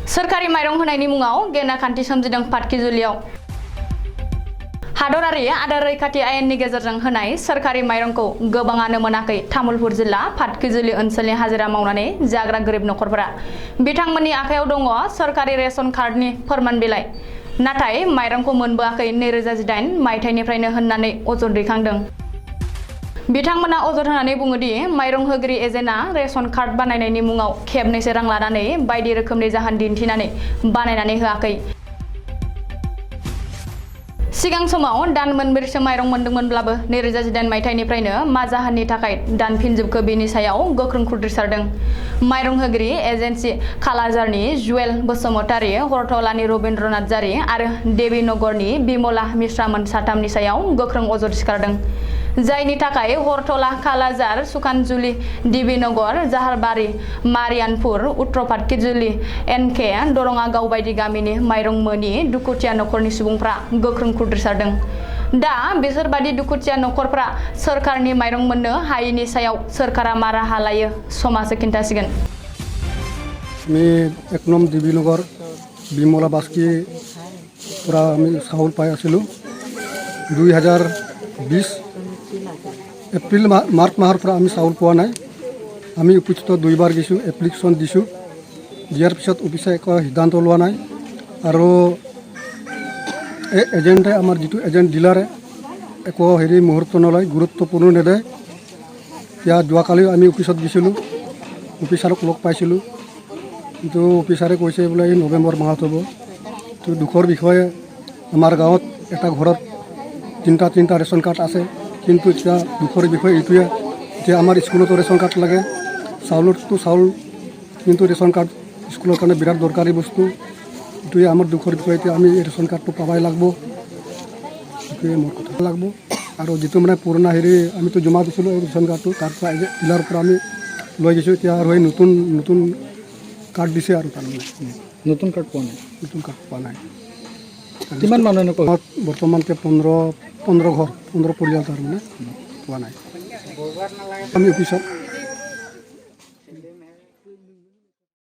सोरखारि माइरं होनायनि मुङाव गेना खान्थि सोमजिदों पाटकिजुलियाव। हादरारि आदार रैखाथि आयेननि गेजेरजों होनाय सोरखारि माइरंखौ गोबाङानो मोनाखै तामुलपुर जिल्ला पाटकिजुलि ओनसोलनि हाजिरा मावनानै जाग्रा गोरिब नखरफोरा। बिथांमोननि आखायाव दङ सोरखारि रेशन कार्डनि फोरमान बिलाइ। नाथाय माइरंखौ मोनबोआखै 2018 मायथाइनिफ्रायनो होननानै अजद दैखांदों। बिथांमोना अजद होनानै बुङोदि माइरं होगिरि एजेन्टआ रेशन कार्ड बानायनायनि मुङाव खेबनैसो रां लानानै बायदि रोखोमनि जाहोन दिन्थिनानै बानायनानै होआखै। सिगां समाव दान मोनब्रैसो माइरं मोनदोंमोनब्लाबो 2018 मायथाइनिफ्रायनो मा जाहोननि थाखाय दानफिनजोबखो बेनि सायाव गोख्रों खुद्रिसारदों। माइरं होगिरि एजेन्सि खालाजारनि जुवेल बसुमतारी, हरथलानि रबीन्द्रनाथ जारी आरो देवीनगरनि बिमला मिश्रामोन साथामनि सायाव गोख्रों अजद सिखारदों। जायनि थाखाय हरथला, खालाजार, सुखानजुलि, देवीनगर, जाहारबारि, मारियानपुर, उत्तर पाटकिजुलि, एनके, दरङागाव बायदि गामिनि माइरं मोनि दुखुथिया नखरनि सुबुंफ्रा गोख्रों खुद्रिसारदों। दा बिसोरबादि दुखुथिया नखरफ्रा सोरखारनि माइरं मोननो हायैनि सायाव सोरखारा मा राहा लायो समाजो खिन्थासिगोन। আমি 1 নং দেৱীনগৰ বিমলা বাস্কি পৰা আমি চাউল পাই আছিলোঁ। 2020 এপ্ৰিল মাৰ্চ মাহৰ পৰা আমি চাউল পোৱা নাই। আমি অফিচত 2বাৰ গৈছোঁ, এপ্লিকেশ্যন দিছোঁ। দিয়াৰ পিছত অফিচে একো সিদ্ধান্ত লোৱা নাই। আৰু এই এজেণ্টে আমাৰ যিটো এজেণ্ট ডিলাৰে একো মুহূৰ্ত নলয়, গুৰুত্বপূৰ্ণ নেদেয়। এতিয়া যোৱাকালিও আমি অফিচত গৈছিলোঁ, অফিচাৰক লগ পাইছিলোঁ। কিন্তু অফিচাৰে কৈছে বোলে এই নৱেম্বৰ মাহত হ'ব। তো দুখৰ বিষয়ে আমাৰ গাঁৱত এটা ঘৰত তিনিটা ৰেচন কাৰ্ড আছে। কিন্তু এতিয়া দুখৰ বিষয় এইটোৱে, যে আমাৰ স্কুলতো ৰেচন কাৰ্ড লাগে, চাউলতো চাউল, কিন্তু ৰেচন কাৰ্ড স্কুলৰ কাৰণে বিৰাট দৰকাৰী বস্তু। এইটোৱে আমাৰ দুখৰ বিষয়। এতিয়া আমি এই ৰেচন কাৰ্ডটো পাবাই লাগব, এইটোৱে মোৰ কথা লাগব। আৰু যিটো মানে পুৰণা আমিতো জমা দিছিলোঁ এই ৰেচন কাৰ্ডটো, তাৰপৰা ডিলাৰৰ পৰা আমি লৈ গৈছোঁ। এতিয়া আৰু এই নতুন কাৰ্ড দিছে আৰু তাৰমানে নতুন কাৰ্ড পোৱা নাই। নতুন কাৰ্ড পোৱা নাই। কিমান মানুহ এনেকুৱা বৰ্তমানকৈ 15 ঘৰ 15 পৰিয়াল তাৰমানে পোৱা নাই। আমি অফিচত